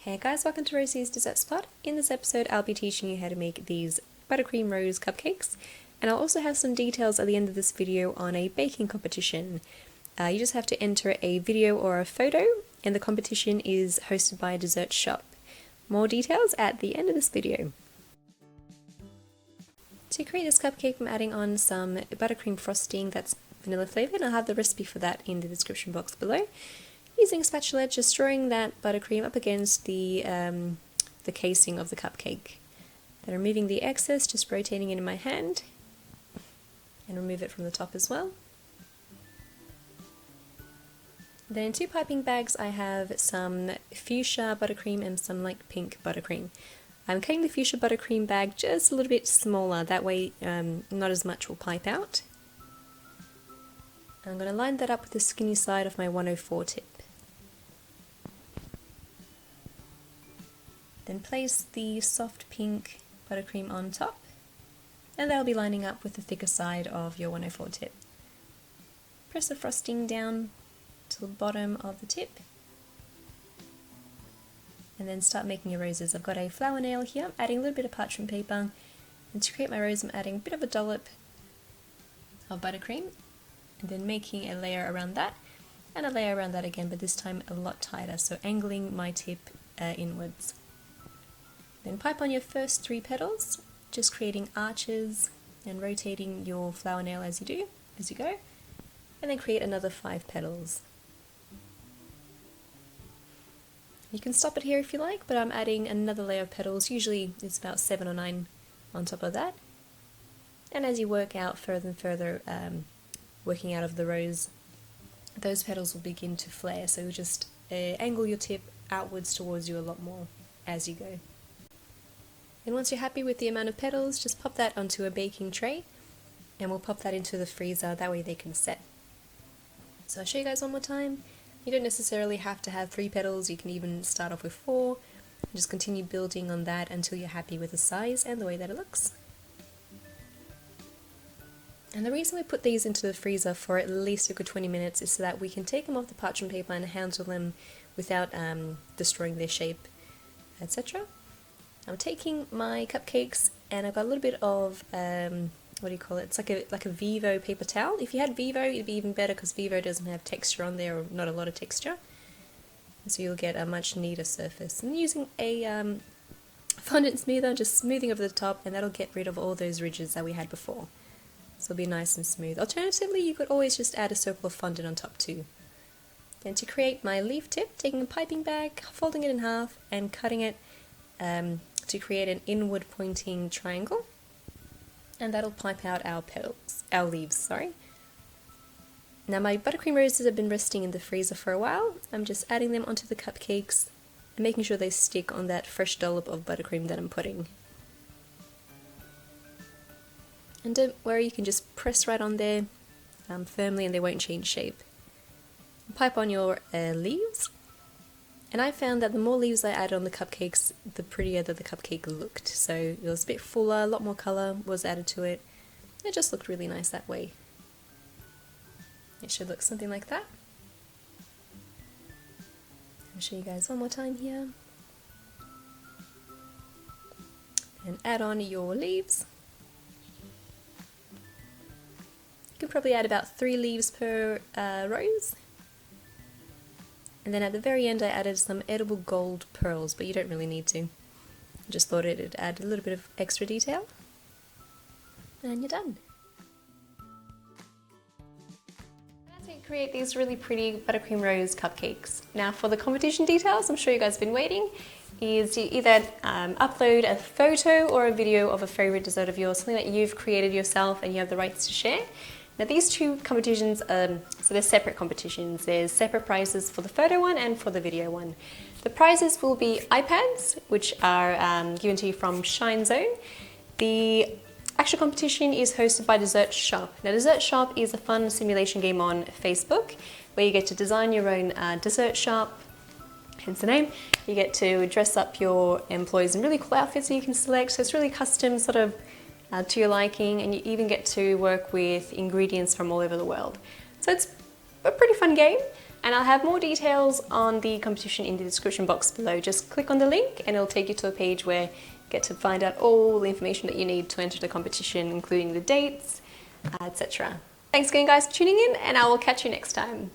Hey guys, welcome to Rosie's Dessert Spot. In this episode I'll be teaching you how to make these buttercream rose cupcakes, and I'll also have some details at the end of this video on a baking competition. You just have to enter a video or a photo, and the competition is hosted by a dessert shop. More details at the end of this video. To create this cupcake I'm adding on some buttercream frosting that's vanilla flavoured, and I'll have the recipe for that in the description box below. Using a spatula, just drawing that buttercream up against the casing of the cupcake. Then removing the excess, just rotating it in my hand, and remove it from the top as well. Then in two piping bags I have some fuchsia buttercream and some light pink buttercream. I'm cutting the fuchsia buttercream bag just a little bit smaller, that way not as much will pipe out. I'm going to line that up with the skinny side of my 104 tip. Then place the soft pink buttercream on top, and that'll be lining up with the thicker side of your 104 tip. Press the frosting down to the bottom of the tip, and then start making your roses. I've got a flower nail here, I'm adding a little bit of parchment paper, and to create my rose I'm adding a bit of a dollop of buttercream, and then making a layer around that, and a layer around that again, but this time a lot tighter, so angling my tip inwards. Then pipe on your first 3 petals, just creating arches and rotating your flower nail as you go, and then create another 5 petals. You can stop it here if you like, but I'm adding another layer of petals, usually it's about 7 or 9 on top of that. And as you work out further and further, working out of the rose, those petals will begin to flare, so just angle your tip outwards towards you a lot more as you go. And once you're happy with the amount of petals, just pop that onto a baking tray, and we'll pop that into the freezer, that way they can set. So I'll show you guys one more time. You don't necessarily have to have 3 petals, you can even start off with 4, and just continue building on that until you're happy with the size and the way that it looks. And the reason we put these into the freezer for at least a good 20 minutes is so that we can take them off the parchment paper and handle them without destroying their shape, etc. I'm taking my cupcakes, and I've got a little bit of, what do you call it? It's like a Vivo paper towel. If you had Vivo, it'd be even better because Vivo doesn't have texture on there, or not a lot of texture. So you'll get a much neater surface. And using a fondant smoother, just smoothing over the top, and that'll get rid of all those ridges that we had before. So it'll be nice and smooth. Alternatively, you could always just add a circle of fondant on top too. Then to create my leaf tip, taking a piping bag, folding it in half, and cutting it to create an inward pointing triangle, and that'll pipe out our leaves. Now my buttercream roses have been resting in the freezer for a while. I'm just adding them onto the cupcakes and making sure they stick on that fresh dollop of buttercream that I'm putting. And don't worry, you can just press right on there firmly and they won't change shape. Pipe on your leaves. And I found that the more leaves I added on the cupcakes, the prettier that the cupcake looked. So it was a bit fuller, a lot more colour was added to it. It just looked really nice that way. It should look something like that. I'll show you guys one more time here. And add on your leaves. You can probably add about 3 leaves per rose. And then at the very end I added some edible gold pearls, but you don't really need to. I just thought it'd add a little bit of extra detail. And you're done. That's how you create these really pretty buttercream rose cupcakes. Now for the competition details, I'm sure you guys have been waiting, is you either upload a photo or a video of a favourite dessert of yours, something that you've created yourself and you have the rights to share. Now these 2 competitions, so they're separate competitions. There's separate prizes for the photo one and for the video one. The prizes will be iPads, which are given to you from Shine Zone. The actual competition is hosted by Dessert Shop. Now Dessert Shop is a fun simulation game on Facebook where you get to design your own dessert shop, hence the name. You get to dress up your employees in really cool outfits that you can select, so it's really custom sort of to your liking, and you even get to work with ingredients from all over the world. So it's a pretty fun game. And I'll have more details on the competition in the description box below. Just click on the link and it'll take you to a page where you get to find out all the information that you need to enter the competition, including the dates, etc. Thanks again guys for tuning in, and I will catch you next time.